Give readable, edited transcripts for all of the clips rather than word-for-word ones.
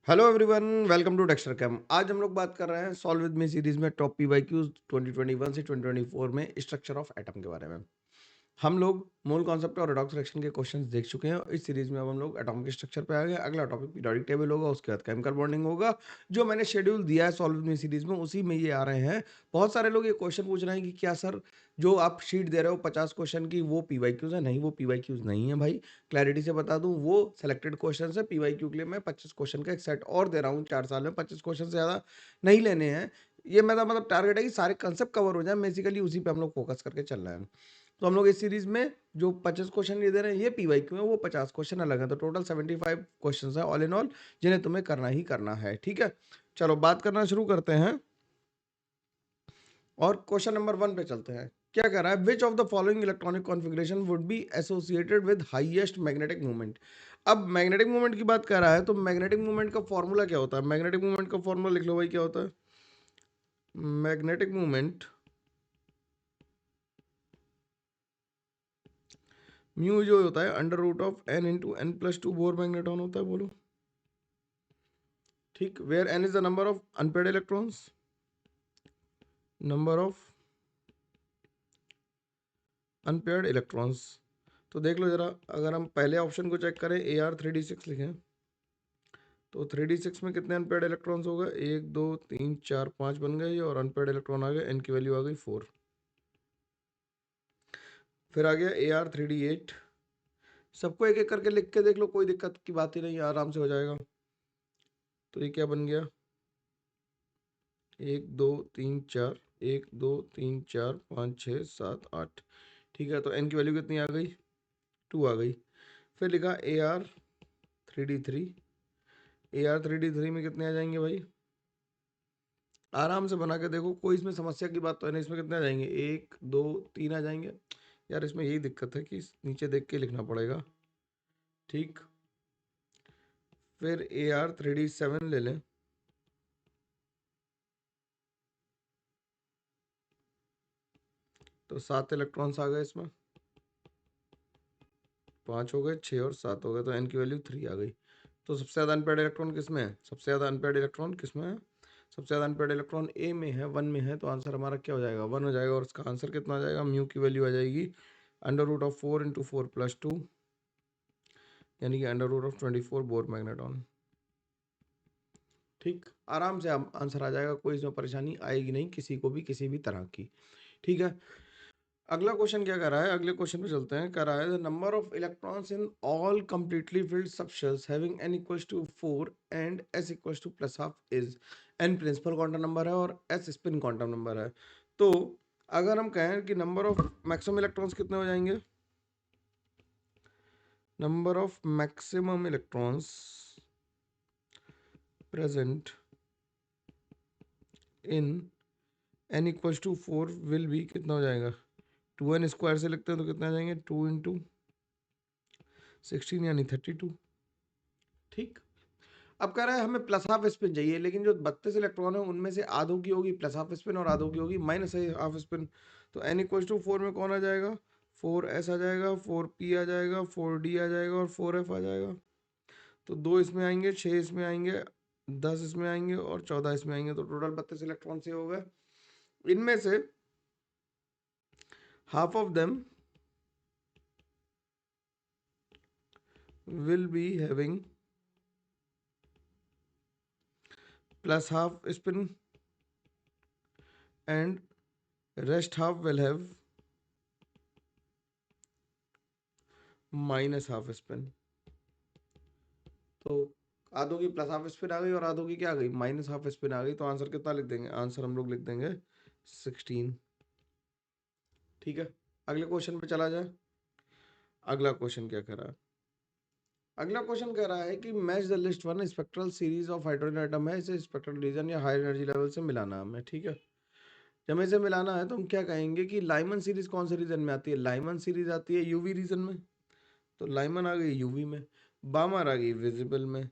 Hello everyone, welcome to Dexter cam. आज हम लोग बात कर रहे हैं सॉल्व विद मी सीरीज में टॉप पीवाईक्यूज 2021 से 2024 में स्ट्रक्चर ऑफ एटम के बारे में। हम लोग मूल कॉन्सेप्ट और रिडॉक्स रिएक्शन के क्वेश्चंस देख चुके हैं और इस सीरीज में अब हम लोग एटॉमिक स्ट्रक्चर पे आ गए। अगला टॉपिक पीरियोडिक टेबल होगा, उसके बाद केमिकल बॉन्डिंग होगा। जो मैंने शेड्यूल दिया है सॉल्व विद मी सीरीज में उसी में ये आ रहे हैं। बहुत सारे लोग ये क्वेश्चन पूछ रहे हैं कि क्या सर जो आप शीट दे रहे हो 50 क्वेश्चन की वो पीवाईक्यूज है? नहीं, वो पीवाईक्यूज नहीं है भाई। क्लैरिटी से बता दूं, वो सिलेक्टेड क्वेश्चन है। पीवाईक्यू के लिए मैं 25 क्वेश्चन का एक सेट और दे रहा हूँ। 4 साल में 25 क्वेश्चन से ज़्यादा नहीं लेने हैं। ये मेरा मतलब टारगेट है कि सारे कंसेप्ट कवर हो जाए। बेसिकली उसी पे हम लोग फोकस करके चल रहे हैं। तो हम लोग इस सीरीज में जो 25 क्वेश्चन ये दे रहे हैं ये पीवाईक्यू है, वो 50 क्वेश्चन अलग है। तो टोटल 75 क्वेश्चन है ऑल इन ऑल, जिन्हें तुम्हें करना ही करना है। ठीक है, चलो बात करना शुरू करते हैं और क्वेश्चन नंबर 1 पे चलते हैं। क्या कह रहा है? विच of the following electronic configuration would be associated with highest magnetic moment? अब मैग्नेटिक मोमेंट की बात कर रहा है तो मैग्नेटिक मोमेंट का फॉर्मूला क्या होता है? मैग्नेटिक मोमेंट का फॉर्मूला लिख लो भाई, क्या होता है? मैग्नेटिक मोमेंट म्यू जो होता है under root of n into n plus two Bohr magneton होता है। बोलो ठीक। Where n is the number of unpaid electrons, number of unpaired electrons. तो देख लो जरा, अगर हम पहले ऑप्शन को चेक करें AR3D6 लिखें तो 3D6 में कितने अनपेयर्ड इलेक्ट्रॉन्स हो गए? 1 2 3 4 5 बन गए और अनपेयर्ड इलेक्ट्रॉन आ गए, एन की वैल्यू आ गई 4। फिर आ गया AR3D8। सबको एक एक करके लिख के देख लो, कोई दिक्कत की बात ही नहीं, आराम से हो जाएगा। तो ये क्या बन गया? 1 2 3 4, 1 2 3 4 5 6 7 8। ठीक है, तो एन की वैल्यू कितनी आ गई? 2 आ गई। फिर लिखा AR3D3। AR3D3 में कितने आ जाएंगे भाई? आराम से बना के देखो, कोई इसमें समस्या की बात तो है नहीं। इसमें कितने आ जाएंगे? 1 2 3 आ जाएंगे। यार इसमें यही दिक्कत है कि नीचे देख के लिखना पड़ेगा। ठीक, फिर AR3D7 ले लें तो 7 इलेक्ट्रॉन्स आ गए इसमें। 5 हो गए, 6 और 7 हो गए, तो एन की वैल्यू 3 आ गई। तो सबसे ज़्यादा अनपेड इलेक्ट्रॉन किसमें है? सबसे ज़्यादा अनपेड इलेक्ट्रॉन किसमें है? सबसे ज़्यादा अनपेड इलेक्ट्रॉन ए में है, 1 में है। तो आंसर हमारा क्या हो जाएगा? 1 हो जाएगा। और इसका आंसर कितना आ जाएगा? म्यू की वैल्यू आ जाएगी under root of 4 into 4 plus 2, यानी कि under root of 24 Bohr magneton. ठीक, आराम से आंसर आ जाएगा, कोई इसमें परेशानी आएगी नहीं किसी को भी, किसी भी तरह की। ठीक है, अगला क्वेश्चन क्या कर रहा है? अगले क्वेश्चन पे चलते हैं। कर रहा है the number of electrons in all completely filled subshells having n equals to 4 and s equals to plus half is. n principal quantum number है और s स्पिन क्वांटम नंबर है। तो अगर हम कहें कि नंबर ऑफ मैक्सिमम इलेक्ट्रॉन्स कितने हो जाएंगे? Number of maximum electrons present in n equals to 4 will be, कितना हो जाएगा? 2n स्क्वायर से लिखते हैं तो कितना आ जाएंगे? 2 इंटू 16 यानी 32। ठीक, अब कह रहा है हमें प्लस हाफ स्पिन चाहिए, लेकिन जो 32 इलेक्ट्रॉन है उनमें से आधों की होगी प्लस हाफ स्पिन और आधों की होगी माइनस हाफ स्पिन। तो n इक्वल्स टू 4 में कौन आ जाएगा? 4s आ जाएगा, 4p आ जाएगा, 4d आ जाएगा और 4f आ जाएगा। तो 2 इसमें आएंगे, 6 इसमें आएंगे, 10 इसमें आएंगे और 14 इसमें आएंगे। तो टोटल 32 इलेक्ट्रॉन से हो गए। इनमें से half of them will be having plus half spin and rest half will have minus half spin। तो आधों की प्लस हाफ स्पिन आ गई और आधों की क्या आ गई? माइनस हाफ स्पिन आ गई। तो आंसर कितना लिख देंगे? आंसर हम लोग लिख देंगे 16। ठीक है, अगले क्वेश्चन पे चला जाए। अगला क्वेश्चन क्या कह रहा है? अगला क्वेश्चन कह रहा है कि match the list one spectral series of hydrogen atom है, इसे स्पेक्ट्रल रीजन या हाई एनर्जी लेवल से मिलाना हमें। ठीक है, जब इसे मिलाना है तो हम क्या कहेंगे कि लाइमन सीरीज कौन से रीजन में आती है? लाइमन सीरीज आती है यूवी रीजन में। तो लाइमन आ गई यूवी में, बामर आ गई विजिबल में,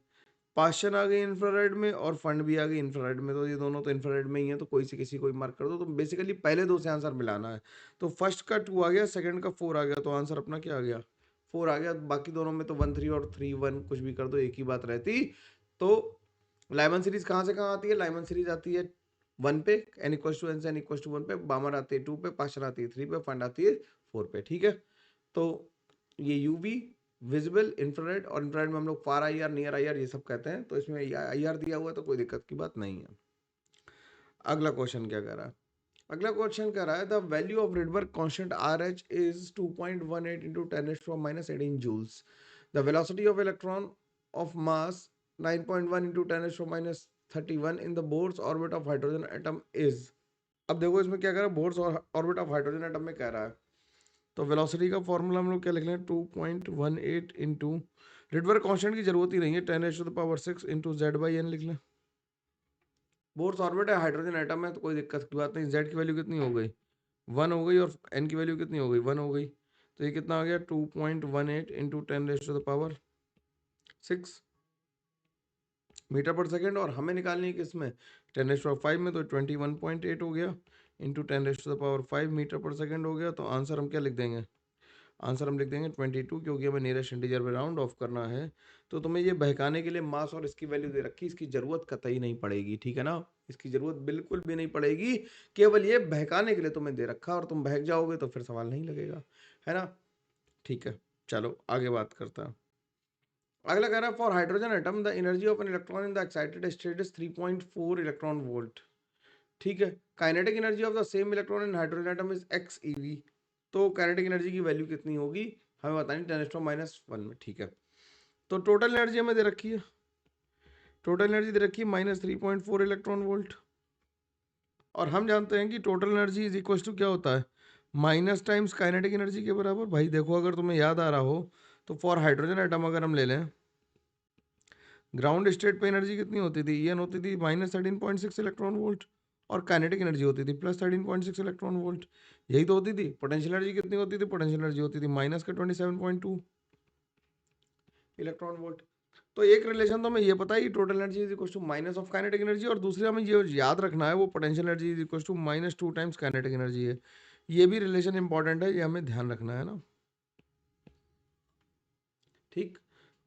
पाशन आ गई इंफ्रारेड में और फंड भी आ गई इंफ्रारेड में। तो ये दोनों तो इंफ्रारेड में ही है, तो कोई से किसी कोई मार्क कर दो। तो बेसिकली पहले दो से आंसर मिलाना है। तो फर्स्ट का 2 आ गया, सेकंड का 4 आ गया, तो आंसर अपना क्या आ गया? 4 आ गया। बाकी दोनों में तो 1 3 और 3 1 कुछ भी कर दो, एक ही बात रहती। तो लाइमन सीरीज कहाँ से कहाँ आती है? लाइमन सीरीज आती है 1 पे, n इक्वल्स टू n से n इक्वल्स टू 1 पे, बामर आती है 2 पे, पास्चर आती है 3 पे, फंड आती है 4 पे। ठीक है, तो ये यूवी, विजिबल, इंफ्रारेड, और इंफ्रारेड में हम लोग far I R, near I R ये सब कहते हैं। तो इसमें आई आर दिया हुआ है तो कोई दिक्कत की बात नहीं है। अगला क्वेश्चन क्या कह रहा है? अगला क्वेश्चन कह रहा है the value of Rydberg constant R H is 2.18 into 10⁻⁻18 joules. The velocity of electron of mass 9.1 into 10⁻31 in the Bohr's orbit of hydrogen atom is. अब देखो इसमें क्या कह रहा है, बोर्स और ऑर्बिट ऑफ हाइड्रोजन एटम में कह रहा है। तो वेलोसिटी का फॉर्मूला हम लोग क्या लिख लें, 2.18 इंटू, रिडबर्ग कांस्टेंट की जरूरत ही नहीं है, 10⁻6 इंटू जेड बाई एन लिख लें। बोर्स ऑर्बिट है, हाइड्रोजन एटम है, तो कोई दिक्कत की बात नहीं। जेड की वैल्यू कितनी हो गई? 1 हो गई, और एन की वैल्यू कितनी हो गई? 1 हो गई। तो ये कितना आ गया? 2.18 इंटू 10⁻6 मीटर पर सेकेंड। और हमें निकालनी है किसमें? 10⁻5 में, तो 21.8 हो गया इंटू 10⁻5 मीटर पर सेकेंड हो गया। तो आंसर हम क्या लिख देंगे? आंसर हम लिख देंगे 22, क्योंकि हमें नियरेस्ट इंटीजर पे राउंड ऑफ करना है। तो तुम्हें ये बहकाने के लिए मास और इसकी वैल्यू दे रखी, इसकी जरूरत कतई नहीं पड़ेगी, ठीक है ना? इसकी जरूरत बिल्कुल भी नहीं पड़ेगी, केवल ये बहकाने के लिए तुम्हें दे रखा, और तुम बहक जाओगे तो फिर सवाल नहीं लगेगा, है ना? ठीक है, चलो आगे बात करता है। अगला कह रहा है for hydrogen atom the energy of an electron in the excited state is 3.4 electron volt. ठीक है, kinetic energy of the same electron in hydrogen atom is x EV. तो काइनेटिक एनर्जी की वैल्यू कितनी होगी हमें बतानी, 10⁻⁻1 में। ठीक है, तो टोटल एनर्जी हमें दे रखी है, टोटल एनर्जी दे रखी है -3.4 इलेक्ट्रॉन वोल्ट। और हम जानते हैं कि total energy is equal to क्या होता है, माइनस टाइम्स काइनेटिक एनर्जी के बराबर। भाई देखो, अगर तुम्हें याद आ रहा हो तो फॉर हाइड्रोजन एटम अगर हम ले लें, ग्राउंड स्टेट पे एनर्जी कितनी होती थी? एन होती थी -13.6 इलेक्ट्रॉन वोल्ट, और काइनेटिक एनर्जी होती थी +13.6 इलेक्ट्रॉन वोल्ट। यही तो होती थी। पोटेंशियल एनर्जी कितनी होती थी? पोटेंशियल एनर्जी होती थी -27.2 इलेक्ट्रॉन वोल्ट। तो एक रिलेशन तो हमें ये पता है कि total energy is equal to minus of kinetic energy, और दूसरी हमें ये याद रखना है वो potential energy is equal to -2 times kinetic energy है। ये भी रिलेशन इंपॉर्टेंट है, ये हमें ध्यान रखना है ना। ठीक,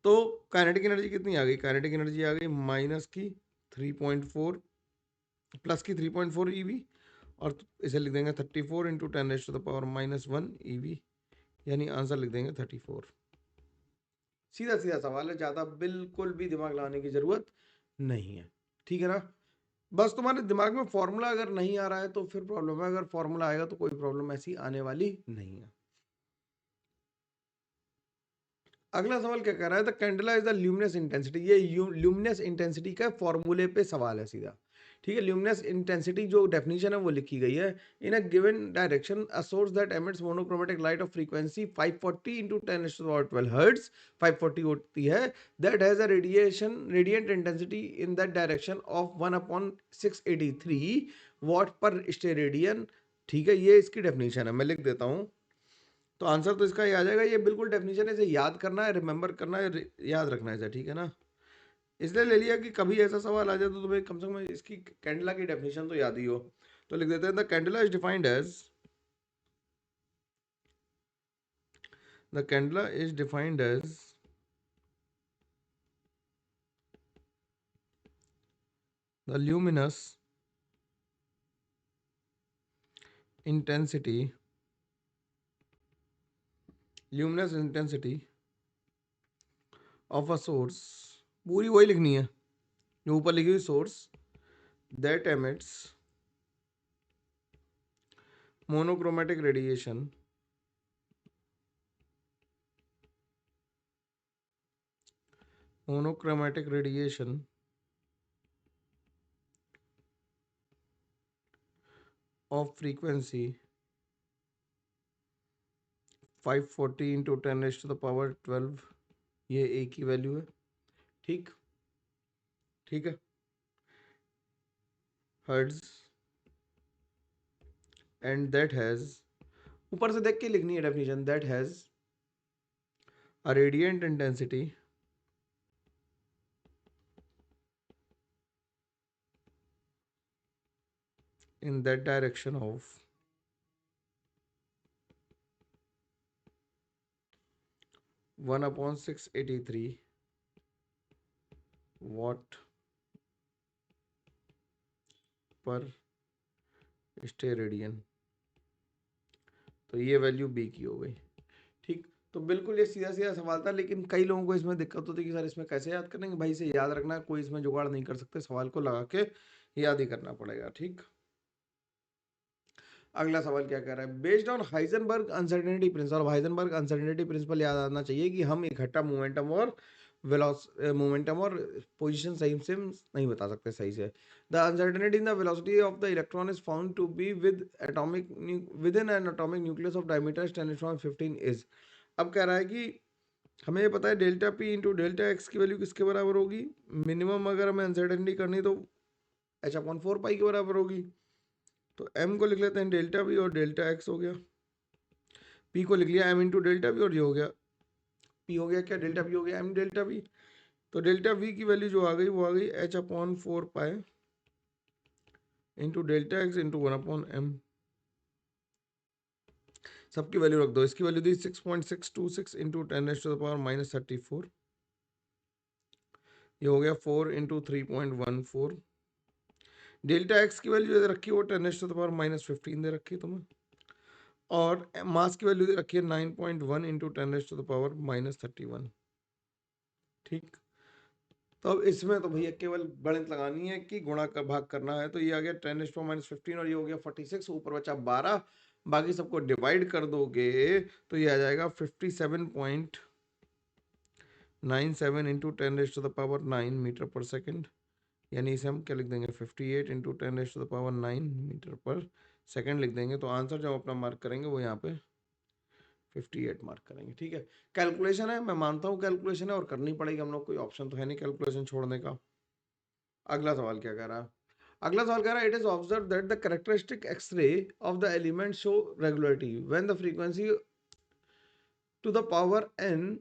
तो काइनेटिक एनर्जी कितनी आ गई? काइनेटिक एनर्जी आ गई माइनस की 3.4 प्लस की 3.4 ईवी, और इसे लिख देंगे 34 इंटू 10⁻⁻1 ईवी, यानी आंसर लिख देंगे 34। सीधा सीधा सवाल है, ज्यादा बिल्कुल भी दिमाग लगाने की जरूरत नहीं है, ठीक है ना? बस तुम्हारे दिमाग में फॉर्मूला अगर नहीं आ रहा है तो फिर प्रॉब्लम है, अगर फॉर्मूला आएगा तो कोई प्रॉब्लम ऐसी आने वाली नहीं है। अगला सवाल क्या कह रहा है, the candela is the luminous intensity. ये ल्यूमिनस इंटेंसिटी का फॉर्मूले पे सवाल है सीधा, ठीक है। ल्यूमिनस इंटेंसिटी जो डेफिनेशन है वो लिखी गई है, in a given direction a source that emits monochromatic light of frequency 540 into 10⁻12 hertz, 540 होती है, that has a radiant intensity in that direction of 1/683 watt per steradian. ठीक है, ये इसकी डेफिनेशन है, मैं लिख देता हूँ। तो आंसर तो इसका ही आ जाएगा, ये बिल्कुल डेफिनेशन है, इसे याद करना है, रिमेंबर करना है, याद रखना है इसे, ठीक है ना? इसलिए ले लिया कि कभी ऐसा सवाल आ जाए तो तुम्हें कम से कम इसकी कैंडला की डेफिनेशन तो याद ही हो। तो लिख देते हैं, the candela is defined as, the candela is defined as the intensity luminous intensity of a source, पूरी वही लिखनी है जो ऊपर लिखी हुई, source that emits monochromatic radiation monochromatic radiation of frequency 540 into 10⁻12, ये ए की वैल्यू है, ठीक, ठीक है, हर्ट्ज, एंड दैट हैज, ऊपर से देख के लिखनी है definition, that has a radiant intensity in that direction of 1/683 watt पर स्टेरेडियन, तो ये वैल्यू बी की हो गई। ठीक, तो बिल्कुल ये सीधा सीधा सवाल था, लेकिन कई लोगों को इसमें दिक्कत होती है कि सर इसमें कैसे याद करेंगे। भाई इसे याद रखना, कोई इसमें जुगाड़ नहीं कर सकते, सवाल को लगा के याद ही करना पड़ेगा। ठीक, अगला सवाल क्या कह रहा है, based on Heisenberg uncertainty principal. Heisenberg uncertainty principal याद आना चाहिए कि हम इकट्ठा मोमेंटम और पोजीशन सही से नहीं बता सकते सही से। The uncertainty in the velocity of the electron is found to be within an atomic nucleus of diameter 10⁻15 is. अब कह रहा है कि हमें ये पता है delta P into delta x की वैल्यू किसके बराबर होगी, मिनिमम अगर हमें अनसर्टेनिटी करनी तो h/4 पाई के बराबर होगी। तो m को लिख लेते हैं डेल्टा वी और डेल्टा एक्स हो गया, p को लिख लिया m इंटू डेल्टा वी और ये हो गया p हो गया क्या, डेल्टा वी हो गया m डेल्टा वी। तो डेल्टा वी की वैल्यू जो आ गई वो आ गई h/4 pi into delta x into 1/m। सबकी वैल्यू रख दो, इसकी वैल्यू दी 6.626 इंटू 10⁻⁻34, ये हो गया 4 इंटू 3.14। डेल्टा एक्स की वैल्यू दे रखी है वो 10⁻⁻15 दे रखी है तुम्हें, और मास की वैल्यू दे रखी है 9.1 इंटू 10⁻⁻31। ठीक, तो अब इसमें तो भैया केवल गणित लगानी है कि गुणा का भाग करना है। तो ये आ गया 10⁻⁻15 और ये हो गया 46, ऊपर बचा 12, बाकी सबको डिवाइड कर दोगे तो ये आ जाएगा 57.97 इंटू 10⁻9 मीटर पर सेकेंड, यानी इसे हम क्या लिख देंगे 58 इंटू 10⁻9 मीटर पर सेकेंड लिख देंगे। तो आंसर जब अपना मार्क करेंगे वो यहाँ पे 58 मार्क करेंगे। ठीक है, कैलकुलेशन है, मैं मानता हूँ कैलकुलेशन है और करनी पड़ेगी हम लोग, कोई ऑप्शन तो है नहीं कैलकुलेशन छोड़ने का। अगला सवाल क्या कह रहा है, अगला सवाल कह रहा है it is observe that the characteristic X ray of the element show regularity when the frequency to the power n,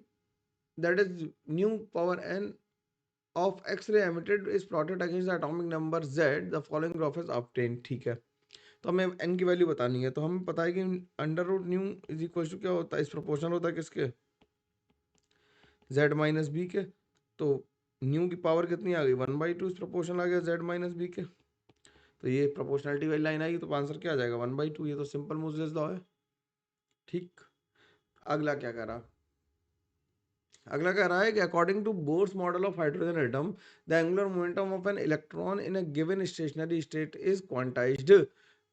that is nu power n of x-ray emitted is plotted against the atomic number z, the following graph is obtained। ठीक है, तो हमें n की value बतानी है, तो हमें पता है कि under root nu is equal to क्या होता है, इस प्रोपोर्शनल होता है किसके, z माइनस बी के। तो न्यू की पावर कितनी आ गई 1/2, इस प्रोपोर्शनल आ गया z माइनस बी के, तो ये प्रोपोर्शनलिटी वाली लाइन आएगी, तो आंसर क्या आ जाएगा 1/2। ये तो सिंपल मोजलेस लॉ है। ठीक, अगला क्या कह रहा, अगला कह रहा है कि according to Bohr's model of hydrogen atom the angular momentum of an electron in a given stationary state is quantised.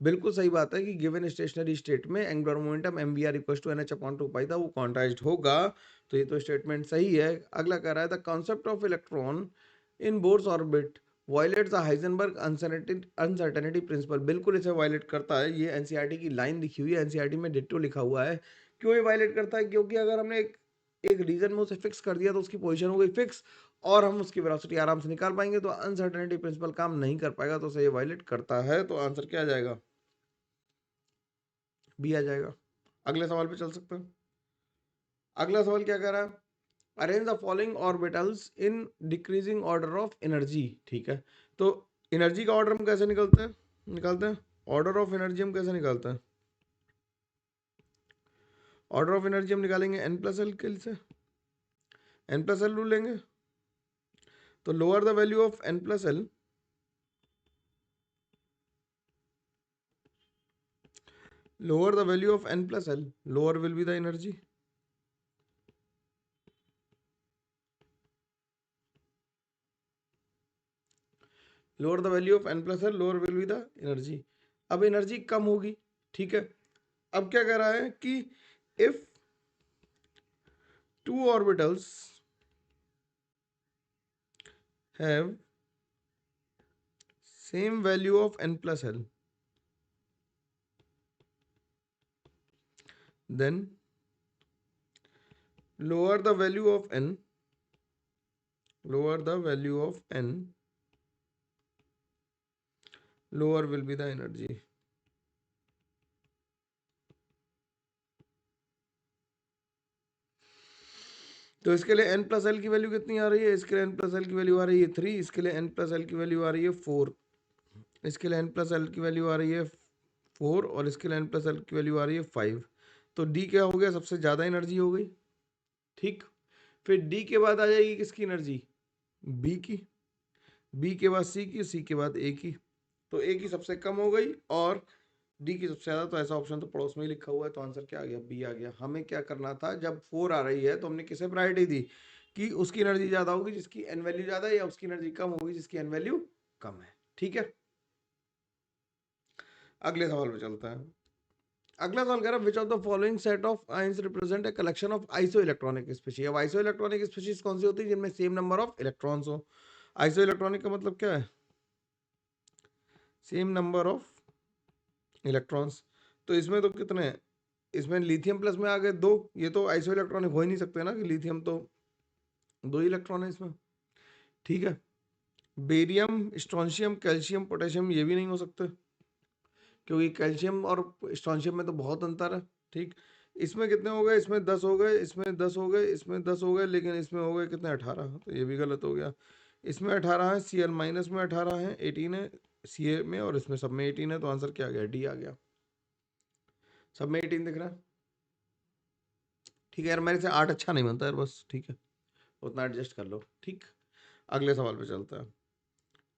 बिल्कुल सही बात है कि गिवन स्टेशनरी स्टेट में angular momentum mvr equals to nh/2 था, वो क्वांटाइज्ड होगा। तो ये तो स्टेटमेंट सही है। अगला कह रहा है the concept of electron in Bohr's orbit violates the Heisenberg uncertainty principle. बिल्कुल इसे वायलेट करता है, ये एनसीईआरटी की लाइन लिखी हुई है, एनसीईआरटी में डिट्टो लिखा हुआ है। क्यों ये वायलेट करता है, क्योंकि अगर हमने एक रीजन में उसे फिक्स कर दिया तो उसकी पोजीशन हो गई फिक्स और हम उसकी वेलोसिटी आराम से निकाल पाएंगे, तो अनसर्टेनिटी प्रिंसिपल काम नहीं कर पाएगा, तो उसे ये वायलेट करता है। तो आंसर क्या आ जाएगा, बी आ जाएगा। अगले सवाल पे चल सकते हैं। अगला सवाल क्या कह रहा है, arrange the following orbitals in decreasing order of energy. ठीक है, तो एनर्जी का ऑर्डर हम कैसे निकालते हैं ऑर्डर ऑफ एनर्जी हम कैसे निकालते हैं, ऑर्डर ऑफ एनर्जी हम निकालेंगे n+l के से, n+l रूल लेंगे। तो lower the value of n+l, lower the value of n+l, lower will be the energy। lower the value of n+l, lower will be the energy। अब energy कम होगी। ठीक है, अब क्या कह रहा है कि if two orbitals have same value of n+l, then lower the value of n, lower the value of n, lower will be the energy। तो इसके लिए n+l की वैल्यू कितनी आ रही है, इसके लिए n+l की वैल्यू आ रही है 3, इसके लिए n+l की वैल्यू आ रही है 4, इसके लिए n+l की वैल्यू आ रही है 4 और इसके लिए n+l की वैल्यू आ रही है 5। तो d क्या हो गया, सबसे ज्यादा एनर्जी हो गई। ठीक, फिर d के बाद आ जाएगी किसकी एनर्जी, b की, b के बाद c की, c के बाद a की। तो ए की सबसे कम हो गई और डी की सबसे ज्यादा, तो ऐसा ऑप्शन तो पड़ोस में ही लिखा हुआ है, तो आंसर क्या आ गया, बी आ गया। हमें क्या करना था, जब 4 आ रही है तो हमने किसे प्रायोरिटी दी कि उसकी एनर्जी ज्यादा होगी जिसकी एन वैल्यू ज्यादा है, या उसकी एनर्जी कम होगी जिसकी एन वैल्यू कम है। ठीक है, अगले सवाल पे चलता है। अगला सवाल कह रहा है विच of the following set of ions represent a collection of iso electronic species. अब आइसो इलेक्ट्रॉनिक स्पीशीज कौन सी होती है, जिनमें सेम नंबर ऑफ इलेक्ट्रॉन्स हो। आइसो इलेक्ट्रॉनिक का मतलब क्या है, सेम नंबर ऑफ इलेक्ट्रॉन्स। तो इसमें तो कितने हैं, इसमें लिथियम प्लस में आ गए 2, ये तो आइसो इलेक्ट्रॉनिक हो ही नहीं सकते ना, कि लिथियम तो 2 ही इलेक्ट्रॉन है इसमें। ठीक है, बेरियम, स्ट्रोंशियम, कैल्शियम, पोटेशियम ये भी नहीं हो सकते, क्योंकि कैल्शियम और स्ट्रोंशियम में तो बहुत अंतर है। ठीक, इसमें कितने हो गए, इसमें 10 हो गए, इसमें 10 हो गए, इसमें 10 हो गए, लेकिन इसमें हो गए कितने, 18, तो ये भी गलत हो गया। इसमें 18 है, Cl माइनस में 18 है, 18 है Ca में, और इसमें सब में 18 है, तो आंसर क्या आ गया, डी आ गया। सब में 18 दिख रहा है। ठीक है यार, मेरे से 8 अच्छा नहीं बनता यार, बस ठीक है, उतना एडजस्ट कर लो। ठीक, अगले सवाल पे चलता है।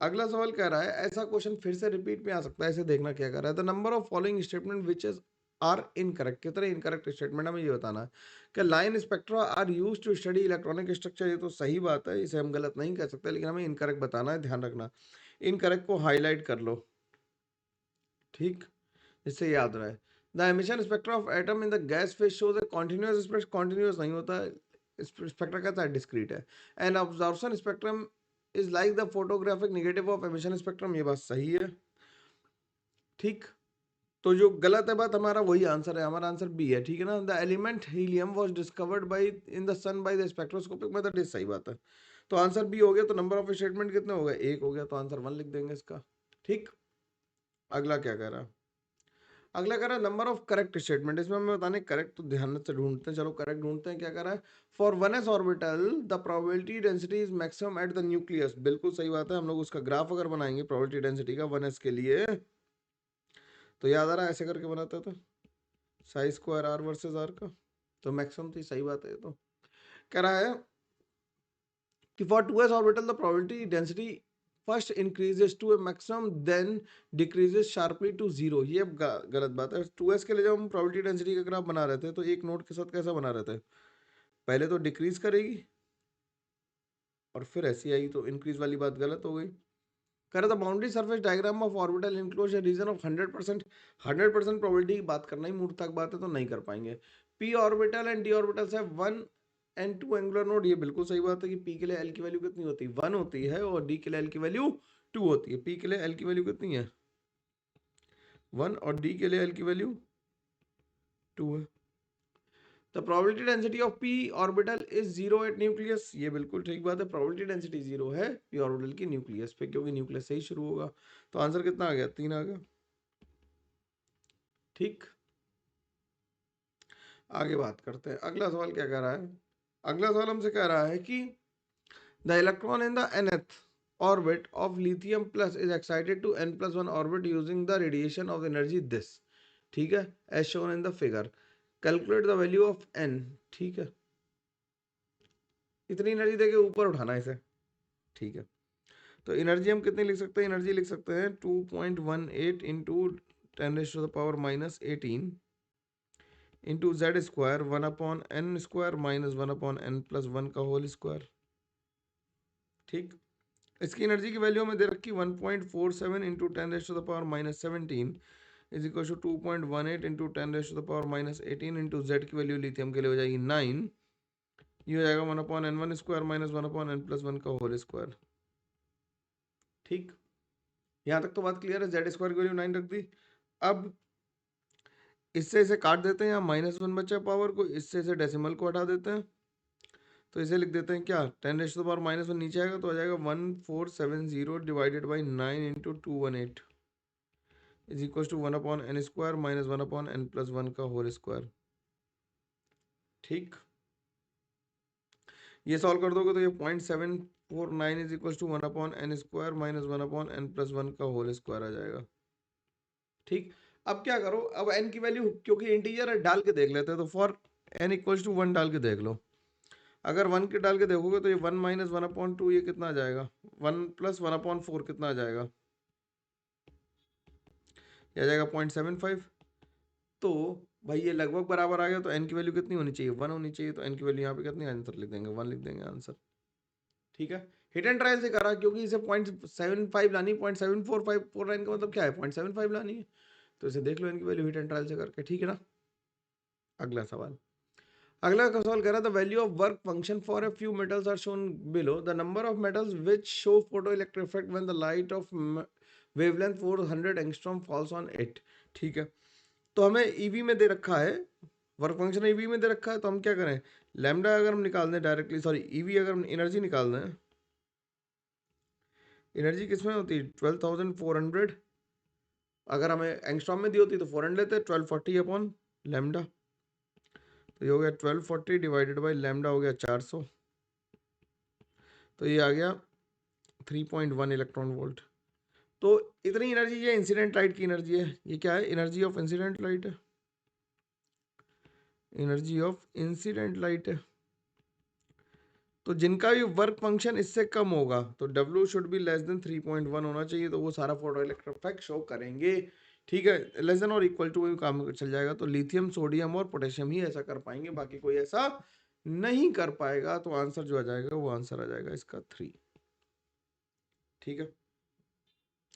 अगला सवाल कह रहा है, ऐसा क्वेश्चन फिर से रिपीट में आ सकता है, ऐसे देखना क्या कर रहा है। The number of following statement which is are incorrect. कितने इनकरेक्ट स्टेटमेंट हमें ये बताना है कि line spectra are use to study electronic structure. ये तो सही बात है, इसे हम गलत नहीं कह सकते, लेकिन हमें इनकरेक्ट बताना है, ध्यान रखना। इनकरेक्ट को हाईलाइट कर लो, ठीक, इससे याद रहे। The emission spectra of atom in the gas phase shows A continuous spectrum. Continuous नहीं होता है, स्पेक्ट्रा कहता है डिस्क्रीट है। And absorption spectrum is like the photographic negative of emission spectrum. ये बात सही है। ठीक, तो जो गलत है बात, हमारा वही आंसर है, हमारा आंसर बी है। ठीक है ना, the element helium was discovered by in the sun by the spectroscopic method. Is सही बात है, तो आंसर बी हो गया। तो नंबर ऑफ स्टेटमेंट कितने हो गए, 1 हो गया, तो आंसर 1 लिख देंगे इसका। ठीक, अगला क्या कह रहा है, अगला कह रहा है नंबर ऑफ करेक्ट स्टेटमेंट। इसमें हमें बताने करेक्ट, तो ध्यान से ढूंढते हैं, चलो करेक्ट ढूंढते हैं। क्या कह रहा है, for 1s orbital the probability density is maximum at the nucleus. बिल्कुल सही बात है, हम लोग उसका ग्राफ अगर बनाएंगे प्रोबेबिलिटी डेंसिटी का 1s के लिए, तो याद आ रहा है ऐसे करके बनाते थे, psi square r versus r का, तो मैक्सिमम थी, सही बात है। तो कह रहा है कि for 2s orbital the probability density first increases to a maximum then decreases sharply to 0। ये अब गलत बात है। 2s के लिए जब हम प्रोबेबिलिटी डेंसिटी का ग्राफ बना रहे थे, तो एक नोट के साथ कैसा बना रहे थे, पहले तो डिक्रीज करेगी और फिर ऐसी आई, तो इंक्रीज वाली बात गलत हो गई। कह रहा था boundary surface diagram of orbital enclose region of 100%। 100% probability की बात करना ही मूर्खता की बात है, तो नहीं कर पाएंगे। P orbital and D orbital से 1 एंड 2 एंगुलर नोड। ये बिल्कुल सही बात है कि पी के लिए एल की वैल्यू कितनी होती है, 1 होती है, और डी के लिए एल की वैल्यू 2 होती है। पी के लिए एल की वैल्यू कितनी है, 1, और डी के लिए एल की वैल्यू 2 है। The probability density of p orbital is 0 at nucleus. ये बिल्कुल ठीक बात है, प्रोबेबिलिटी डेंसिटी 0 है पी ऑर्बिटल की न्यूक्लियस पे, क्योंकि न्यूक्लियस से ही शुरू होगा। तो आंसर कितना आ गया, 3 आ गया। ठीक, आगे बात करते हैं। अगला सवाल क्या कह रहा है, अगला सवाल हमसे कह रहा है कि the electron in the nth orbit of lithium plus is excited to n+1 orbit using the radiation of energy this। ठीक है, as shown in the figure, calculate the value of n। ठीक है, इतनी एनर्जी देके ऊपर उठाना है इसे। ठीक है, तो एनर्जी हम कितनी लिख सकते हैं, एनर्जी लिख सकते हैं 2.18 into 10⁻⁻18 into Z square 1/n square minus 1/n+1 का होल स्क्वायर। ठीक, इसकी एनर्जी की वैल्यू हमें दे रखी 1.47 into 10⁻⁻17 is equal to 2.18 into 10⁻⁻18 into Z की वैल्यू लिथियम के लिए हो जाएगी 9। ये हो जाएगा 1/n1 स्क्वायर माइनस 1/n+1 का होल स्क्वायर। ठीक, यहाँ तक तो बात क्लियर है, जेड स्क्वायर की वैल्यू 9 रख दी। अब इससे इसे काट देते हैं, यहाँ -1 बचा पावर को, इससे इसे डेसिमल को हटा देते हैं, तो इसे लिख देते हैं क्या, 10⁻⁻1 नीचे आएगा तो आ जाएगा 1470 divided by 9 into 218 is equal to 1/n square minus 1/n+1 का होल स्क्वायर। ठीक, ये सॉल्व कर दोगे तो ये 0.749 is equal to 1/n square minus 1/n+1 का होल स्क्वायर आ जाएगा। ठीक, अब क्या करो, अब n की वैल्यू क्योंकि इंटीजर है डाल के देख लेते हैं, तो फॉर n इक्वल टू 1 डाल के देख लो। अगर 1 के डाल के देखोगे तो ये 1 माइनस 1/2 ये कितना आ जाएगा, 1 प्लस 1/4 कितना आ जाएगा, ये आ जाएगा 0.75। तो भाई ये लगभग बराबर आ गया, तो एन की वैल्यू कितनी होनी चाहिए, 1 होनी चाहिए। तो एन की वैल्यू यहाँ पे कितनी, आंसर लिख देंगे 1 लिख देंगे आंसर। ठीक है, हिट एंड ट्रायल से करा क्योंकि इसे 0.75 लानी, 0.7454 का मतलब क्या है, 0.75 लानी है। तो इसे देख लो इनकी वैल्यू हिट एंड ट्रायल से करके, ठीक है ना। अगला सवाल, अगला का सवाल कह रहा था value of work function for a few metals are shown below, the number of metals which show photo electric effect when the light of wavelength 400 angstrom falls on it. ठीक है, तो हमें ईवी में दे रखा है, वर्क फंक्शन ईवी में दे रखा है, तो हम क्या करें, लैम्डा अगर हम निकाल दें डायरेक्टली, सॉरी ईवी अगर हम एनर्जी निकाल दें, एनर्जी किसमें होती है 12,400, अगर हमें एंगस्ट्रॉम में दी होती तो 400 लेते, 1240 अपॉन लैम्डा। तो ये हो गया 1240 डिवाइडेड बाई लैम्डा हो गया 400, तो ये आ गया 3.1 इलेक्ट्रॉन वोल्ट। तो इतनी एनर्जी ये इंसिडेंट लाइट की एनर्जी है, ये क्या है, एनर्जी ऑफ इंसिडेंट लाइट है, एनर्जी ऑफ इंसिडेंट लाइट है। तो जिनका भी वर्क फंक्शन इससे कम होगा तो W should be less than 3.1 होना चाहिए, तो वो सारा फोटो इलेक्ट्रिक इफेक्ट शो करेंगे। ठीक है, लेस देन और इक्वल टू काम चल जाएगा, तो लिथियम सोडियम और पोटेशियम ही ऐसा कर पाएंगे, बाकी कोई ऐसा नहीं कर पाएगा। तो आंसर जो आ जाएगा वो आंसर आ जाएगा इसका 3। ठीक है,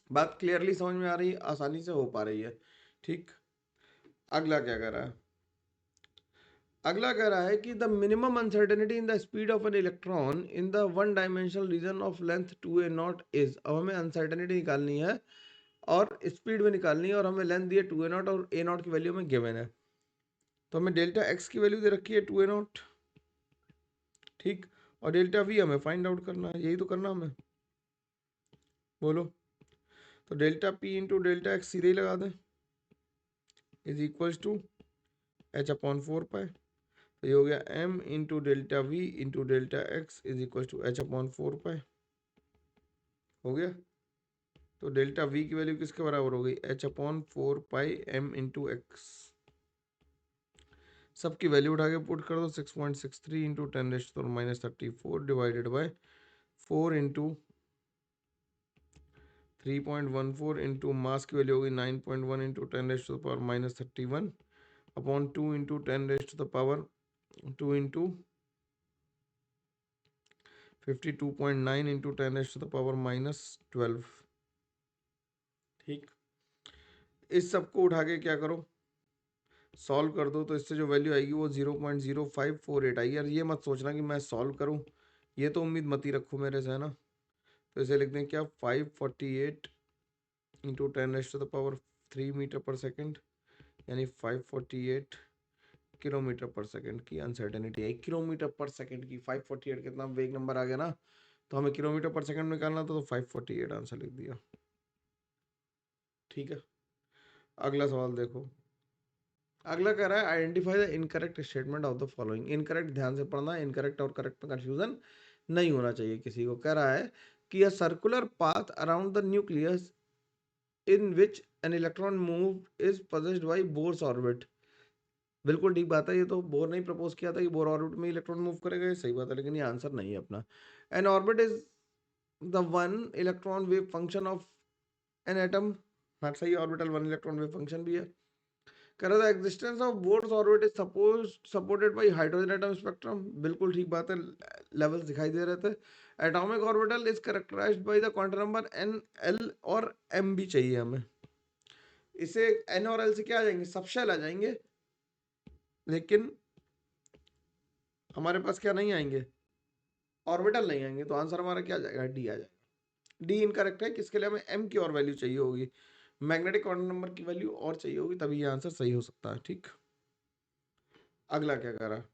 बात क्लियरली समझ में आ रही है, आसानी से हो पा रही है। ठीक, अगला क्या कर रहा है, अगला कह रहा है कि the minimum uncertainty in the speed of an electron in the one dimensional region of length 2a0 is. अब हमें अनसर्टेनिटी निकालनी है और स्पीड में निकालनी है, और हमें लेंथ दी है 2a0 और a0 की वैल्यू में गिवन है। तो हमें डेल्टा एक्स की वैल्यू दे रखी है 2a0, ठीक, और डेल्टा वी हमें फाइंड आउट करना है, यही तो करना हमें, बोलो। तो delta P into delta x सीधे ही लगा दें, is equals to h upon 4 pi. तो ये हो गया m into delta v into delta x is equal to h upon 4 pi, हो गया। तो डेल्टा वी की वैल्यू किसके बराबर हो गई, H upon 4 pi m into x. सबकी वैल्यू उठा के पुट कर दो, 6.63 into 10⁻⁻34 divided by 4 into 3.14 into mass की वैल्यू होगी 9.1 into 10⁻⁻31 upon 2 into 10⁻2 into 52.9 into 10⁻⁻12। ठीक, इस सबको उठा के क्या करो, सॉल्व कर दो, तो इससे जो वैल्यू आएगी वो 0.0548 आएगी। यार ये मत सोचना कि मैं सॉल्व करूं, ये तो उम्मीद मत ही रखो मेरे से, है ना। तो इसे लिखते हैं क्या, 548 इंटू 10⁻³ मीटर पर सेकेंड, यानी 548 किलोमीटर पर सेकेंड की अनसर्टेनिटी है। किलोमीटर पर सेकेंड की 548 कितना वेग नंबर आ गया ना, तो हमें किलोमीटर पर सेकेंड निकालना था, तो 548 आंसर लिख दिया। ठीक है, अगला सवाल देखो, अगला कह रहा है identify the incorrect statement of the following. Incorrect ध्यान से पढ़ना, इनकरेक्ट और करेक्ट में कंफ्यूजन नहीं होना चाहिए किसी को। कह रहा है कि a circular path around the nucleus in which an electron move is possessed by Bohr's orbit. बिल्कुल ठीक बात है, ये तो बोर ने प्रपोज किया था कि बोर ऑर्बिट में इलेक्ट्रॉन मूव करेगा, ये सही बात है, लेकिन ये आंसर नहीं है अपना। An orbit is the one electron wave function of an atom. हाँ सही, orbital one electron wave function भी है। कह रहा था existence of Bohr's orbit is supported by hydrogen atom spectrum. बिल्कुल ठीक बात है, लेवल्स दिखाई दे रहे थे। Atomic orbital is characterized by the quantum number n, l और m भी चाहिए हमें। इसे n और l से क्या आ जाएंगे, सब शेल आ जाएंगे, लेकिन हमारे पास क्या नहीं आएंगे, ऑर्बिटल नहीं आएंगे। तो आंसर हमारा क्या आ जाएगा, डी आ जाएगा। डी इनकरेक्ट है, किसके लिए, हमें m की और वैल्यू चाहिए होगी, मैग्नेटिक क्वांटम नंबर की वैल्यू और चाहिए होगी, तभी ये आंसर सही हो सकता है। ठीक, अगला क्या कर रहा है,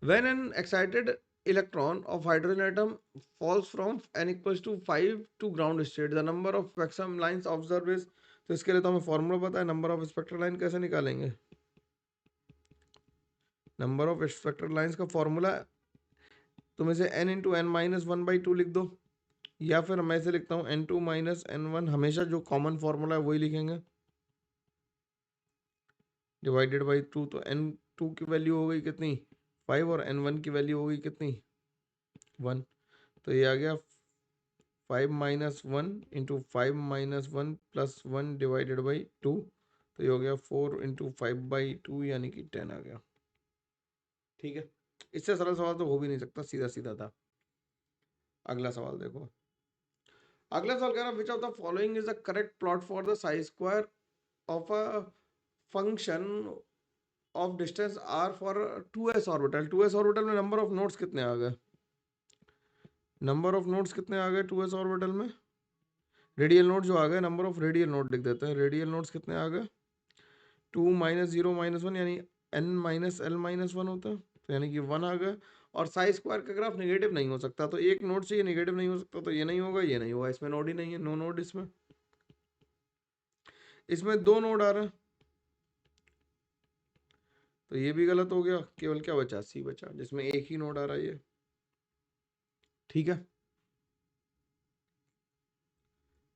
when an excited electron of hydrogen atom falls from n equals to 5 to ground state, the number of spectrum lines observed is। तो इसके लिए तो हमें फॉर्मूला पता है, नंबर ऑफ स्पेक्ट्रल लाइन कैसे निकालेंगे, नंबर ऑफ स्पेक्ट्रल लाइंस का फॉर्मूला तुम इसे n इंटू एन माइनस 1/2 लिख दो, या फिर मैं इसे लिखता हूँ n2 माइनस n1, हमेशा जो कॉमन फॉर्मूला है वही लिखेंगे, डिवाइडेड बाई 2। तो n2 की वैल्यू हो गई कितनी 5, और n1 की वैल्यू हो गई कितनी 1। तो ये आ गया 5 minus 1 into 5 minus 1 plus 1 divided by 2, तो ये हो गया 4 इंटू 5/2 यानी कि 10 आ गया। ठीक है, इससे सरल सवाल तो हो भी नहीं सकता, सीधा सीधा था। अगला सवाल देखो, अगला सवाल कह रहा विच of the following is the correct plot for the Sai square of a function of distance r for 2s orbital. 2s orbital में नंबर ऑफ नोड्स कितने आ गए? नंबर ऑफ नोड्स कितने आ गए 2s ऑर्बिटल में? रेडियल नोड जो आ गए, number of radial node लिख देते हैं। रेडियल नोड्स कितने आ गए? 2 माइनस 0 माइनस 1 यानी n माइनस l माइनस 1 होता है, तो यानी कि 1 आ गया। और साई स्क्वायर का ग्राफ नेगेटिव नहीं हो सकता, तो एक नोड से ये नेगेटिव नहीं हो सकता, तो ये नहीं होगा, ये नहीं होगा, इसमें नोड ही नहीं है, नो नोड। इसमें 2 नोड आ रहे हैं, तो ये भी गलत हो गया। केवल क्या बचा? सी बचा, जिसमें एक ही नोड आ रहा है ये। ठीक है,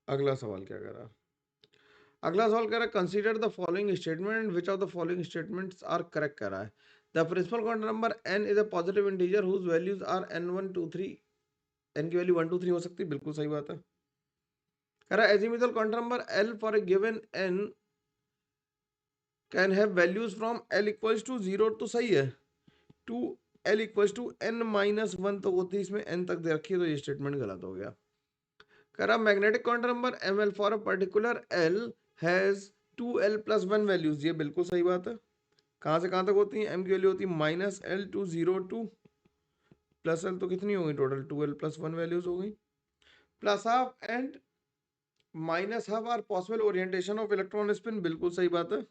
अगला सवाल क्या कह रहा है? अगला सवाल कह रहा है consider the following statement which of the following statements are correct कह रहा है। The principal quantum number n is a positive integer whose values are n1 2 3। n की वैल्यू 1 2 3 हो सकती है, बिल्कुल सही बात है। कह रहा है azimuthal quantum number l for a given n can have values from l equals to 0, तो सही है, to l equals to n minus 1 तो होती है, इसमें n तक दे रखी है, तो ये स्टेटमेंट गलत हो गया। कह रहा magnetic quantum number ml for a particular l has 2l plus 1 values, ये बिल्कुल सही बात है। कहाँ से कहाँ तक होती है? m की वैल्यू होती है minus l to 0 to plus l, तो कितनी हो गई टोटल? 2l प्लस 1 वैल्यूज हो गई। Plus half and minus half are possible orientation of electron spin, बिल्कुल सही बात है।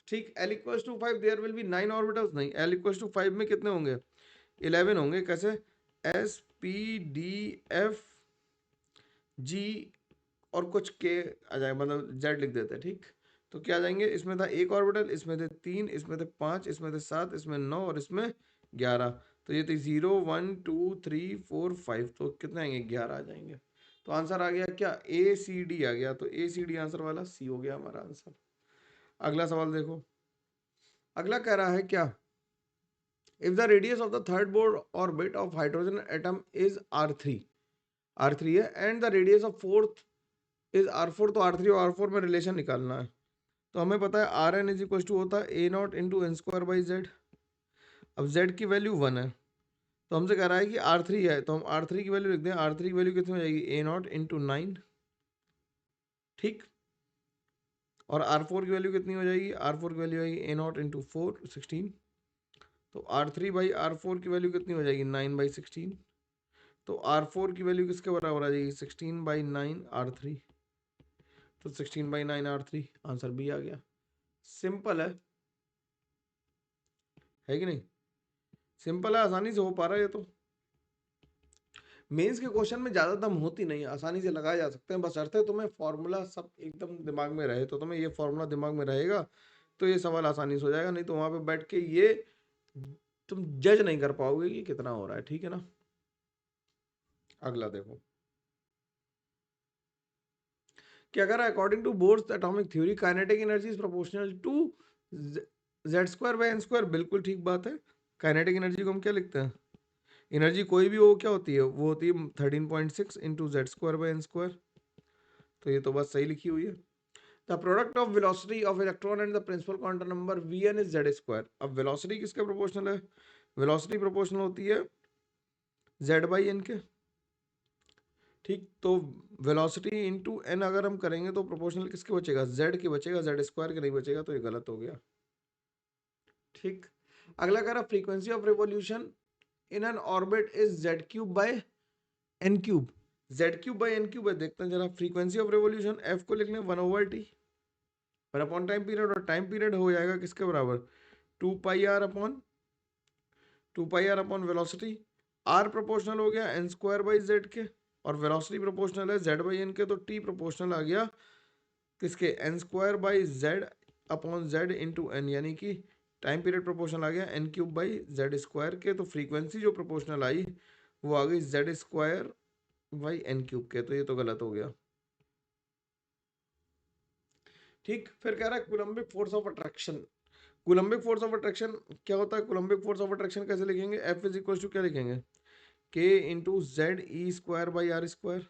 ठीक, l equals to 5 there will be 9 orbitals, नहीं, l इक्वल्स टू 5 में कितने होंगे? 11 होंगे। कैसे? s p d f g और कुछ के आ जाएगा, मतलब z लिख देते हैं। ठीक, तो क्या आ जाएंगे? इसमें था एक ऑर्बिटल, इसमें थे 3, इसमें थे 5, इसमें थे 7, इसमें 9 और इसमें 11, तो ये थे 0 1 2 3 4 5, तो कितने आएंगे? 11 आ जाएंगे। तो आंसर आ गया क्या? ए सी डी आ गया, तो ए सी डी आंसर वाला सी हो गया हमारा आंसर। अगला सवाल देखो, अगला कह रहा है क्या? If the radius of the third board orbit of hydrogen atom is r3, r3 है, and the radius of fourth is r4, तो r3 और r4 में रिलेशन निकालना है। तो हमें पता है R N is equal to होता है A naught into N square by Z. अब जेड की वैल्यू 1 है, तो हमसे कह रहा है कि r3 है, तो हम r3 की वैल्यू लिख दें। r3 की वैल्यू कितनी हो जाएगी? ए नॉट इंटू 9। ठीक, और r4 की वैल्यू कितनी हो जाएगी? r4 की वैल्यू आएगी ए नॉट इंटू 4 16। तो r3 बाई r4 की वैल्यू कितनी हो जाएगी? 9/16। तो r4 की वैल्यू किसके बराबर आ जाएगी? 16/9 r3, तो 16/9 r3 आंसर बी आ गया। सिंपल है कि नहीं? सिंपल है, आसानी से हो पा रहा है ये तो। मेंस के क्वेश्चन में ज्यादा दम होती नहीं, आसानी से लगाए जा सकते हैं, बस अर्थ है तुम्हें फॉर्मूला सब एकदम दिमाग में रहे, तो तुम्हें ये फॉर्मूला दिमाग में रहेगा तो ये सवाल आसानी से हो जाएगा, नहीं तो वहां पे बैठ के ये तुम जज नहीं कर पाओगे कि कितना हो रहा है। ठीक है ना? अगला देखो क्या कर रहा है? According to Bohr's atomic theory kinetic energy is proportional to Z square by n square, बिल्कुल ठीक बात है। काइनेटिक एनर्जी को हम क्या लिखते हैं? एनर्जी कोई भी हो क्या होती है? वो होती है 13.6 into Z square by n square, तो ये तो बात सही लिखी हुई है। The product of velocity of electron and the principal quantum number Vn is Z square. अब वेलोसिटी किसके प्रोपोर्शनल है? वेलोसिटी प्रोपोर्शनल होती है जेड बाई एन के। ठीक, तो वेलोसिटी इंटू एन अगर हम करेंगे तो प्रोपोर्शनल किसके बचेगा? जेड के बचेगा, जेड स्क्वायर के नहीं बचेगा, तो ये गलत हो गया। ठीक, अगला कह रहा frequency of revolution in an orbit is Z cube by n cube. Z cube by n cube है, देखते हैं जरा। फ्रीक्वेंसी ऑफ रिवॉल्यूशन एफ को लिख लें 1/t 1 टाइम पीरियड, और टाइम पीरियड हो जाएगा किसके बराबर? 2 pi R upon velocity. R proportional हो गया एन स्क्वायर बाई जेड के, और वेलोसिटी प्रोपोर्शनल है जेड बाई एन के, तो टी प्रोपोर्शनल आ गया किसके? N square by Z upon Z into N, यानी कि टाइम पीरियड प्रोपोर्शनल आ गया N cube by Z square के, तो फ्रीक्वेंसी जो प्रोपोर्शनल आई वो आ गई Z square by n cube के, तो ये तो गलत हो गया। ठीक, फिर कह रहा है Coulombic force of attraction. Coulombic force of attraction क्या होता है? कूलम्बिक फोर्स ऑफ अट्रैक्शन कैसे लिखेंगे? एफ इज इक्वल टू क्या लिखेंगे? K into Z e square by r square.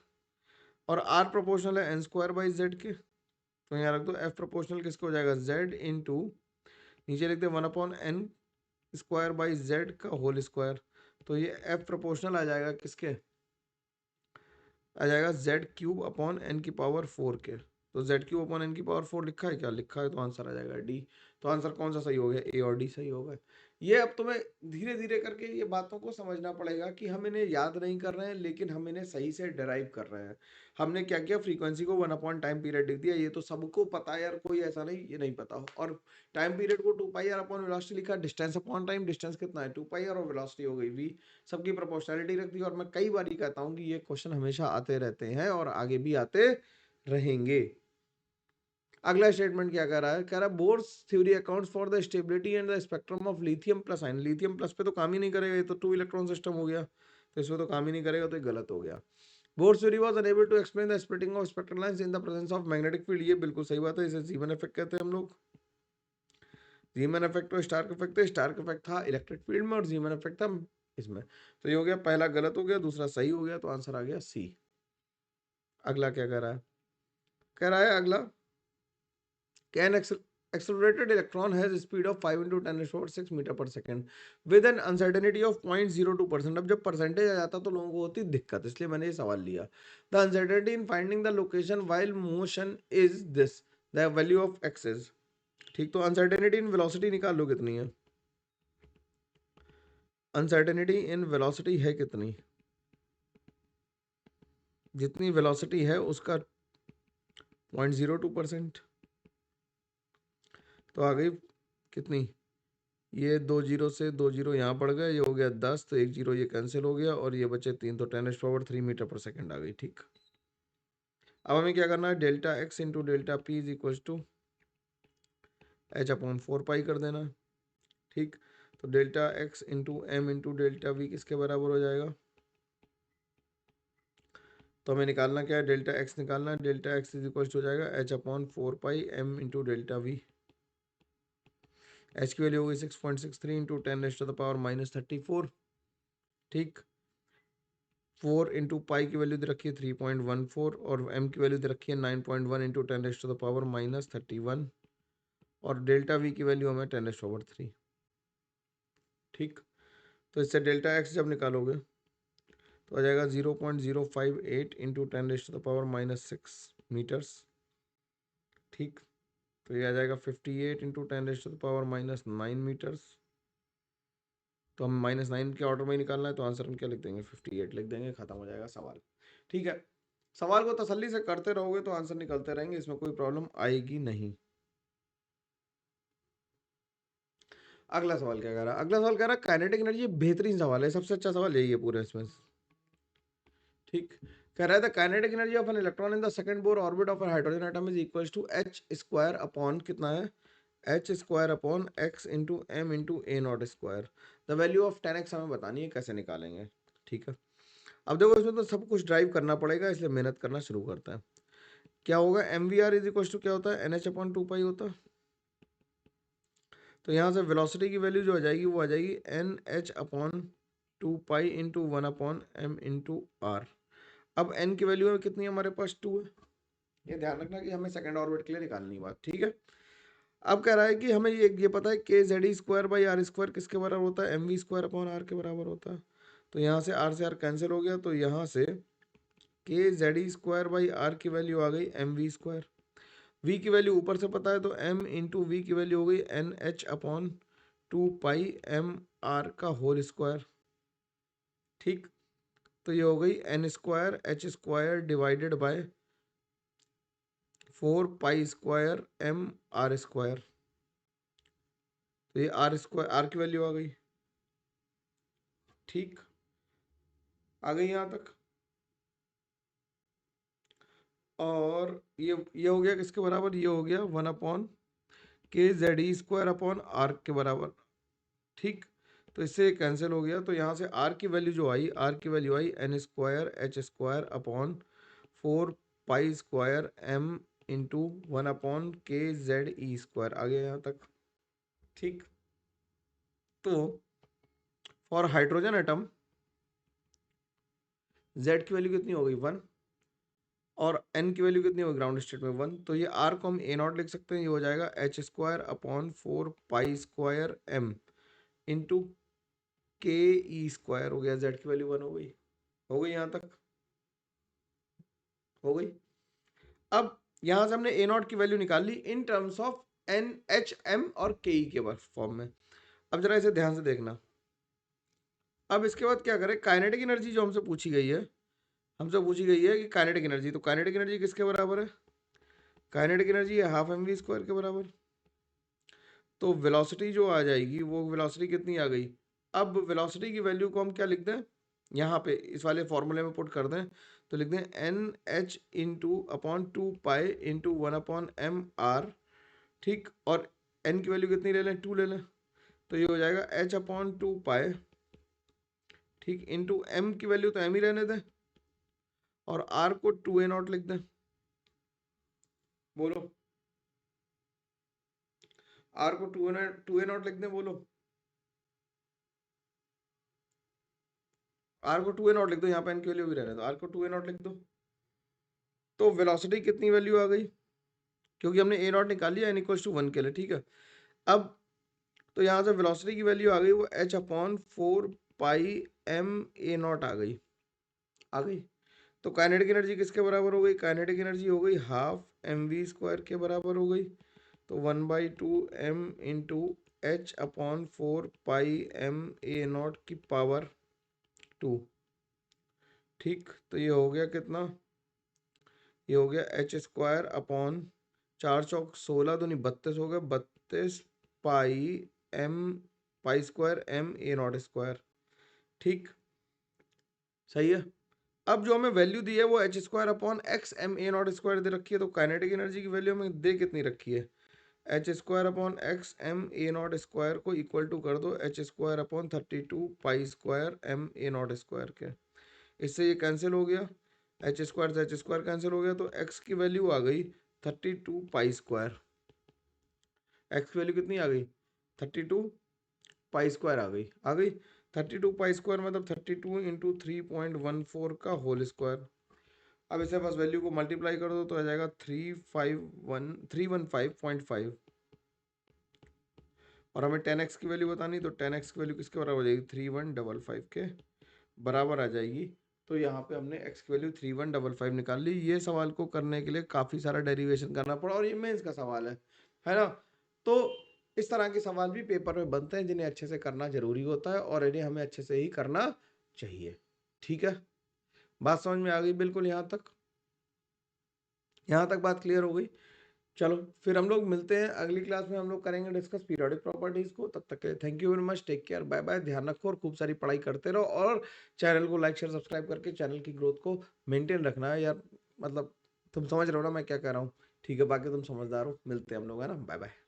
और आर प्रोपोर्शनल है एन स्क्वायर बाई जेड के, तो यहाँ रख दो एफ प्रोपोर्शनल किसको हो जाएगा जेड इंटू, नीचे लिखते 1/n स्क्वायर बाई जेड का होल स्क्वायर, तो ये एफ प्रोपोर्शनल आ जाएगा किसके, आ जाएगा जेड क्यूब अपॉन एन की पावर 4 के। तो जेड क्यूब अपॉन एन की पावर 4 लिखा है क्या, लिखा है, तो आंसर आ जाएगा डी। तो आंसर कौन सा सही हो गया, ए और डी सही हो गए। ये अब तुम्हें धीरे धीरे करके ये बातों को समझना पड़ेगा कि हम इन्हें याद नहीं कर रहे हैं, लेकिन हम इन्हें सही से डिराइव कर रहे हैं। हमने क्या किया, फ्रीक्वेंसी को 1 टाइम पीरियड लिख दिया, ये तो सबको पता है यार, कोई ऐसा नहीं ये नहीं पता हो। और टाइम पीरियड को 2 पाई आर अपॉन वेलोसिटी लिखा, डिस्टेंस अपॉन टाइम, डिस्टेंस कितना है 2 पाई आर, और वेलोसिटी हो गई v, सबकी प्रोपोर्शनैलिटी रख दी। और मैं कई बार कहता हूँ कि ये क्वेश्चन हमेशा आते रहते हैं और आगे भी आते रहेंगे। अगला स्टेटमेंट क्या कह रहा है, कह रहा है bourse theory accounts for the stability and the spectrum of lithium plus ion. Lithium plus पे तो काम ही नहीं करेगा, ये तो 2 इलेक्ट्रॉन सिस्टम हो गया, तो इसमें तो काम ही नहीं करेगा, तो ये गलत हो गया। Bohr's theory was unable to explain the splitting of spectral lines in the presence of magnetic field. ये बिल्कुल सही बात है, इसे जीमन इफेक्ट कहते हैं हम लोग। जीमन इफेक्ट और स्टार्क इफेक्ट है, स्टार्क इफेक्ट था इलेक्ट्रिक फील्ड में और जीमन इफेक्ट था इसमें। तो ये हो गया, पहला गलत हो गया, दूसरा सही हो गया, तो आंसर आ गया सी। अगला क्या कह रहा है, कह रहा है अगला, can accelerated electron has a speed of 5 into 10 raised to 6 metre पर second with an uncertainty of 0.02%। अब जब परसेंटेज आ जाता तो लोगों को होती दिक्कत, इसलिए मैंने ये सवाल लिया। The uncertainty in finding the location while motion is this, the value of x is. ठीक, तो अनसर्टेनिटी इन वेलोसिटी निकाल लो कितनी है, अनसर्टेनिटी इन वेलोसिटी है कितनी, जितनी वेलोसिटी है उसका 0.02%, तो आ गई कितनी, ये 2 जीरो से 2 जीरो यहाँ पड़ गए, ये हो गया 10, तो 1 जीरो ये कैंसिल हो गया, और ये बचे 3, तो 10⁻³ मीटर पर सेकंड आ गई। ठीक, अब हमें क्या करना है, delta x into delta p is equal to h upon 4 pi कर देना। ठीक, तो delta x into m into delta v किसके बराबर हो जाएगा, तो हमें निकालना क्या है, डेल्टा एक्स निकालना है, डेल्टा एक्स इज इक्वल हो जाएगा H upon 4 pi M into delta V. H की वैल्यू होगी 6.63 इंटू 10⁻⁻34। ठीक, 4 इंटू पाई की वैल्यू दे रखी है 3.14, और एम की वैल्यू दे रखी है 9.1 इंटू 10⁻⁻31, और डेल्टा वी की वैल्यू हमें 10⁻3। ठीक, तो इससे डेल्टा एक्स जब निकालोगे तो आ जाएगा 0.058 इंटू 10⁻⁻6 मीटर्स। ठीक, तो ये आ जाएगा 58 इंटू 10⁻⁻9 मीटर्स। तो हम -9 के ऑर्डर में ही निकालना है, तो आंसर हम क्या लिख देंगे, 58 लिख देंगे, खत्म हो जाएगा सवाल। ठीक है, सवाल को तसल्ली से करते रहोगे तो आंसर निकलते रहेंगे, इसमें कोई प्रॉब्लम आएगी नहीं। अगला सवाल क्या कह रहा है, अगला सवाल कह रहा है काइनेटिक एनर्जी, बेहतरीन सवाल है, सबसे अच्छा सवाल यही है पूरे इसमें। ठीक, कह रहा है the kinetic energy of an electron in the second Bohr orbit of a hydrogen atom is equal to h square upon कितना है, h square upon x into m into a naught square. The value of 10x हमें बतानी है, कैसे निकालेंगे। ठीक है, अब देखो इसमें तो सब कुछ ड्राइव करना पड़ेगा, इसलिए मेहनत करना शुरू करते हैं। क्या होगा, m v r is equal to क्या होता है, एन एच अपॉन 2 पाई होता है। तो यहाँ से वेलोसिटी की वैल्यू जो आ जाएगी वो आ जाएगी n h upon 2 pi into 1/m into r. अब एन की वैल्यू है कितनी है हमारे पास 2 है, ये ध्यान रखना कि हमें सेकंड ऑर्बिट के लिए निकालनी बात। ठीक है, अब कह रहा है कि हमें ये पता है k Z square by r square किसके बराबर होता है, m v square upon r के बराबर होता है। तो यहाँ से आर कैंसिल हो गया, तो यहाँ से k Z square by r की वैल्यू आ गई एम वी स्क्वायर। वी की वैल्यू ऊपर से पता है, तो एम इंटू वी की वैल्यू हो गई n h upon 2 pi m r का होल स्क्वायर। ठीक, तो ये हो गई n square h square divided by 4 pi square m r square. तो ये आर स्क्वायर, आर की वैल्यू आ गई। ठीक, आ गई यहाँ तक, और ये हो गया किसके बराबर, ये हो गया 1/k/z² अपॉन आर के बराबर। ठीक, तो इससे कैंसिल हो गया, तो यहाँ से आर की वैल्यू जो आई, आर की वैल्यू आई n square h square upon 4 pi square m into 1/k/z² आ गया यहाँ तक। ठीक, तो फॉर हाइड्रोजन एटम z की वैल्यू कितनी हो गई 1, और n की वैल्यू कितनी होगी ग्राउंड स्टेट में 1, तो ये r को हम a नॉट लिख सकते हैं, ये हो जाएगा h square upon 4 pi square m into के ई स्क्वायर हो गया, z की वैल्यू 1 हो गई यहाँ तक हो गई। अब यहां से हमने a नॉट की वैल्यू निकाल ली in terms of n h m और के ई के फॉर्म में। अब जरा इसे ध्यान से देखना। अब इसके बाद क्या करें, काइनेटिक एनर्जी जो हमसे पूछी गई है, कि काइनेटिक एनर्जी, तो काइनेटिक एनर्जी किसके बराबर है, काइनेटिक एनर्जी है हाफ mv स्क्वायर के बराबर। तो वेलोसिटी जो आ जाएगी वो वेलोसिटी कितनी आ गई, अब वेलोसिटी की वैल्यू को हम क्या लिख दें, यहाँ पे इस वाले फॉर्मूले में पुट कर दें, तो लिख दें n h into upon 2 pi into 1 upon m r, ठीक, और n की वैल्यू कितनी ले लें, 2 ले लें, तो ये हो जाएगा h अपॉन 2 पाई, ठीक, इंटू m की वैल्यू तो m ही रहने दें और r को 2a नॉट लिख दें। बोलो, r को 2a नॉट लिख दें, बोलो r को 2a नॉट लिख दो, यहाँ पे n की वैल्यू भी रहने दो, r को 2a नॉट लिख दो। तो वेलोसिटी कितनी वैल्यू आ गई, क्योंकि हमने a नॉट निकाल लिया n इक्वल टू 1 के लिए, ठीक है। अब तो यहाँ से वेलोसिटी की वैल्यू आ गई वो h upon 4 pi m a naught आ गई। तो काइनेटिक एनर्जी किसके बराबर हो गई, काइनेटिक एनर्जी हो गई हाफ mv स्क्वायर के बराबर हो गई, तो 1/2 m into H upon 4 pi m a not की पावर 2, ठीक, तो ये हो गया कितना, ये हो गया एच स्क्वायर अपॉन 4 चौक 16 दूनी 32 हो गया, 32 पाई m pi square m a not square, ठीक, सही है। अब जो हमें वैल्यू दी है वो H square upon x M A naught square दे रखी है, तो काइनेटिक एनर्जी की वैल्यू हमें दे कितनी रखी है, h square upon x M A naught square को इक्वल टू कर दो h square upon 32 pi square m ए नॉट स्क्वायर के, इससे ये कैंसिल हो गया, एच स्क्वायर से एच स्क्वायर कैंसिल हो गया, तो एक्स की वैल्यू आ गई 32 पाई स्क्वायर, एक्स की वैल्यू कितनी आ गई 32 पाई स्क्वायर आ गई 32 पाई स्क्वायर मतलब 32 इंटू 3.14 का होल स्क्वायर। अब इसे बस वैल्यू को मल्टीप्लाई कर दो तो आ जाएगा 315.5, और हमें 10x की वैल्यू बतानी, तो 10x की वैल्यू किसके बराबर हो जाएगी 3155 के बराबर आ जाएगी। तो यहाँ पे हमने x की वैल्यू 3155 निकाल ली। ये सवाल को करने के लिए काफ़ी सारा डेरिवेशन करना पड़ा और ये मेंस का सवाल है ना। तो इस तरह के सवाल भी पेपर में बनते हैं जिन्हें अच्छे से करना जरूरी होता है और इन्हें हमें अच्छे से ही करना चाहिए, ठीक है। बात समझ में आ गई बिल्कुल, यहाँ तक बात क्लियर हो गई। चलो फिर हम लोग मिलते हैं अगली क्लास में, हम लोग करेंगे डिस्कस पीरियोडिक प्रॉपर्टीज को। तब तक के लिए thank you very much, take care, bye bye, ध्यान रखो और खूब सारी पढ़ाई करते रहो और चैनल को लाइक शेयर सब्सक्राइब करके चैनल की ग्रोथ को मेंटेन रखना है यार, मतलब तुम समझ रहे हो ना मैं क्या कह रहा हूँ, ठीक है, बाकी तुम समझदार हो, मिलते हैं हम लोग, है ना, बाय बाय।